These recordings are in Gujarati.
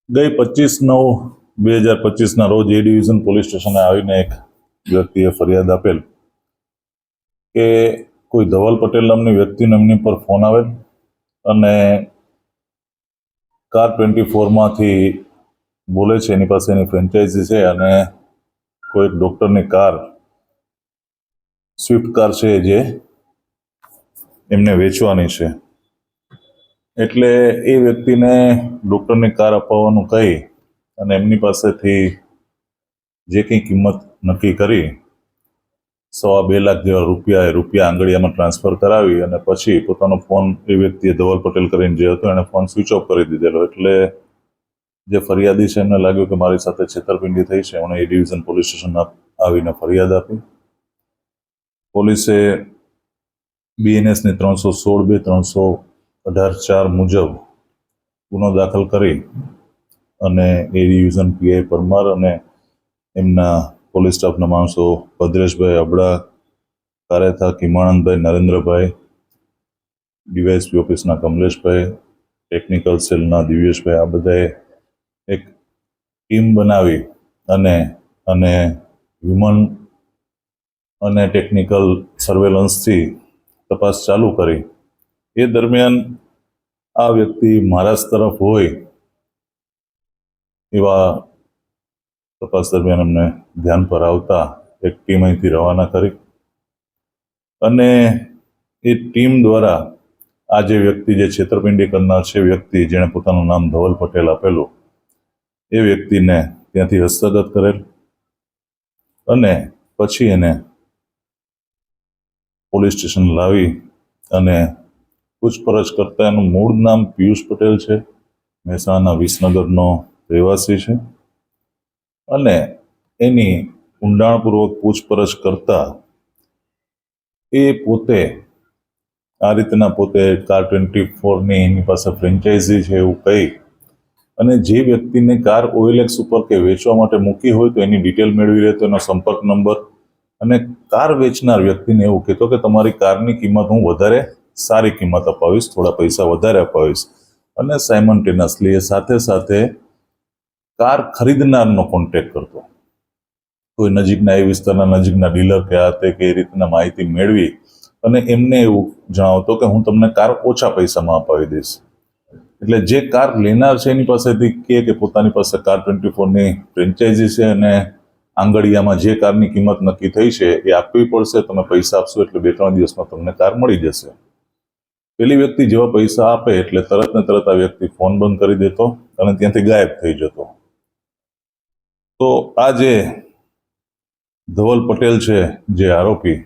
ગઈ 25/9/2025 રોજ એ ડિવિઝન પોલીસ સ્ટેશને આવીને એક વ્યક્તિએ ફરિયાદ આપેલ કે કોઈ ધવલ પટેલ નામની વ્યક્તિનો એમની પર ફોન આવેલ અને કાર24માંથી બોલે છે, એની પાસે એની ફ્રેન્ચાઇઝી છે અને કોઈ ડૉક્ટરની કાર સ્વિફ્ટ કાર છે જે એમને વેચવાની છે. એટલે એ વ્યક્તિને ડૉક્ટરની કાર અપાવવાનું કહી અને એમની પાસેથી જે કંઈ કિંમત નક્કી કરી 2.25 લાખ જેવા રૂપિયા આંગળીયામાં ટ્રાન્સફર કરાવી અને પછી પોતાનો ફોન એ વ્યક્તિએ ધવલ પટેલ કરીને જે હતો એને ફોન સ્વિચ ઓફ કરી દીધેલો. એટલે જે ફરિયાદી છે એમને લાગ્યું કે મારી સાથે છેતરપિંડી થઈ છે. એમણે એ ડિવિઝન પોલીસ સ્ટેશન આવીને ફરિયાદ આપી. પોલીસે BNSની 316(2) 318(4) મુજબ ગુનો દાખલ કરી અને એ ડિવિઝન PI પરમાર અને એમના પોલીસ સ્ટાફના માણસો ભદ્રેશભાઈ અબડા, કારેથા કિમાનંદભાઈ, નરેન્દ્રભાઈ, ડીવાયએસપી ઓફિસના કમલેશભાઈ, ટેકનિકલ સેલના દિવ્યેશભાઈ, આ બધાએ એક ટીમ બનાવી અને હ્યુમન અને ટેકનિકલ સર્વેલન્સથી તપાસ ચાલુ કરી. એ દરમિયાન આ વ્યક્તિ મહારાષ્ટ્ર તરફ હોય એવા તપાસ દરમિયાન અમને ધ્યાન પર આવતા એક ટીમ અહીંથી રવાના કરી અને એ ટીમ દ્વારા આ જે વ્યક્તિ જે છેતરપિંડી કરનાર છે, વ્યક્તિ જેણે પોતાનું નામ ધવલ પટેલ આપેલું, એ વ્યક્તિને ત્યાંથી હસ્તગત કરેલ અને પછી એને પોલીસ સ્ટેશન લાવી અને પૂછપરછ કરતા એનું મૂળ નામ પિયુષ પટેલ છે, મહેસાણા વિસનગરનો રહેવાસી છે અને એની ઊંડાણપૂર્વક પૂછપરછ કરતા એ પોતે આ રીતના પોતે કાર24ની એની પાસે ફ્રેન્ચાઇઝી છે એવું કહી અને જે વ્યક્તિને કાર OLX ઉપર કે વેચવા માટે મૂકી હોય તો એની ડિટેલ મેળવી લે, તો એનો સંપર્ક નંબર અને કાર વેચનાર વ્યક્તિને એવું કહેતો કે તમારી કારની કિંમત હું વધારે સારી કિંમત અપાવીશ, થોડા પૈસા વધારે અપાવીશ અને સાયમલ્ટેનિયસલી એ સાથે કાર ખરીદનારનો કોન્ટેક્ટ કરતો. કોઈ નજીકના એ વિસ્તારના નજીકના ડીલર કે આ તે કે એ રીતના માહિતી મેળવી અને એમને એવું જણાવતો કે હું તમને કાર ઓછા પૈસામાં અપાવી દઈશ. એટલે જે કાર લેનાર છે એની પાસેથી કે પોતાની પાસે કાર24ની ફ્રેન્ચાઇઝી છે અને આંગળીયામાં જે કારની કિંમત નક્કી થઈ છે એ આપવી પડશે, તમે પૈસા આપશો એટલે 2-3 દિવસમાં તમને કાર મળી જશે. પેલી વ્યક્તિ જેવા પૈસા આપે એટલે તરત ને તરત આ વ્યક્તિ ફોન બંધ કરી દેતો અને ત્યાંથી ગાયબ થઈ જતો. તો આ જે ધવલ પટેલ છે જે આરોપી,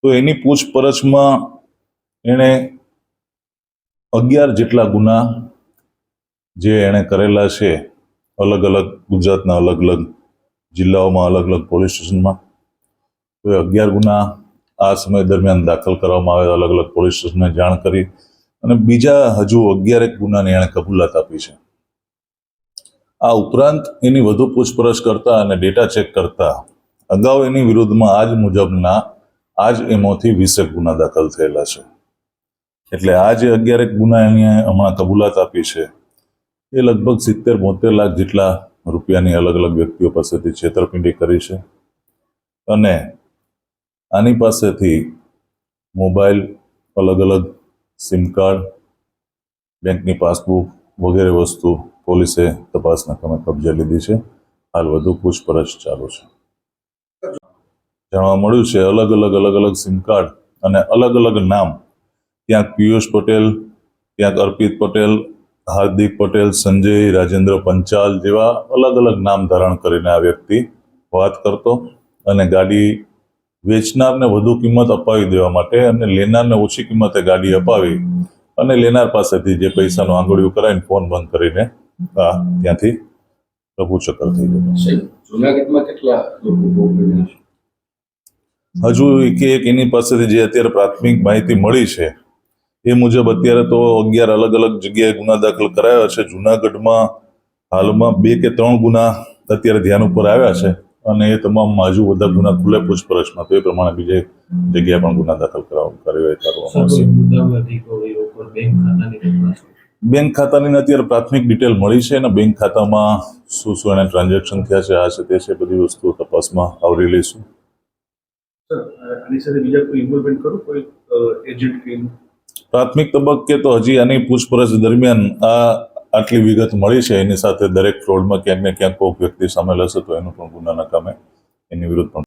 તો એની પૂછપરછમાં એણે 11 જેટલા ગુના જે એણે કરેલા છે, અલગ અલગ ગુજરાતના અલગ અલગ જિલ્લાઓમાં અલગ અલગ પોલીસ સ્ટેશનમાં. તો એ 11 ગુના આ સમય દરમિયાન દાખલ કરવામાં આવે, અલગ અલગ પોલીસ સ્ટેશનને જાણ કરી અને બીજા હજુ 11 ગુનાની એણે કબૂલાત આપી છે. આ ઉપરાંત એની વધુ પૂછપરછ કરતા અને ડેટા ચેક કરતા અગાઉ એની વિરુદ્ધમાં આજ મુજબના આજ એમોથી 20 ગુના દાખલ થયેલા છે. એટલે આ જે 11 ગુના એને હમણાં કબૂલાત આપી છે એ લગભગ 70-72 લાખ જેટલા રૂપિયાની અલગ અલગ વ્યક્તિઓ પાસેથી છેતરપિંડી કરી છે અને આની પાસેથી મોબાઈલ, અલગ અલગ સિમ કાર્ડ, બેંકની પાસબુક વગેરે વસ્તુ પોલીસે તપાસના કામે કબજે લીધી છે. હાલ વધુ પૂછપરછ ચાલુ છે. જાણવા મળ્યું છે અલગ અલગ સિમ કાર્ડ અને અલગ અલગ નામ, ક્યાંક પિયુષ પટેલ, ક્યાંક અર્પિત પટેલ, હાર્દિક પટેલ, સંજય, રાજેન્દ્ર પંચાલ જેવા અલગ અલગ નામ ધારણ કરીને આ વ્યક્તિ વાત કરતો અને ગાડી વેચનારને વધુ કિંમત અપાવી દેવા માટે અને લેનારને ઓછી કિંમતે ગાડી અપાવી અને લેનાર પાસેથી જે પૈસાનું આંગળીયું કરાવીને ફોન બંધ કરીને ત્યાંથી રફુચક્કર થઈ ગયો. જૂનાગઢમાં કેટલા લોકો હજુ એક એની પાસેથી જે અત્યારે પ્રાથમિક માહિતી મળી છે એ મુજબ અત્યારે તો 11 અલગ અલગ જગ્યાએ ગુના દાખલ કરાયા છે. જૂનાગઢમાં હાલમાં 2 કે 3 ગુના અત્યારે ધ્યાન ઉપર આવ્યા છે અને એ તમામમાં હજુ બધા ગુના ખુલ્લે પૂછપરછમાં, તો એ પ્રમાણે બીજી જગ્યાએ પણ ગુના દાખલ કરવામાં આવશે. બેંક ખાતાની અત્યારે પ્રાથમિક ડિટેલ મળી છે અને બેંક ખાતામાં શું શું એને ટ્રાન્ઝેક્શન થયા છે, આ છે તે છે, બધી વસ્તુઓ તપાસમાં આવરી લઈશું. સર આની સાથે બીજા કોઈ ઇન્વોલ્વમેન્ટ કરું, કોઈ એજન્ટ કે પ્રાથમિક તબક્કે તો હજી આની પૂછપરછ દરમિયાન આટલી વિગત મળી છે. એની સાથે દરેક ફ્રોડમાં ક્યાંક ને ક્યાંક કોઈ વ્યક્તિ સામેલ હશે તો એનું પણ ગુનાના કામે એની વિરુદ્ધ પણ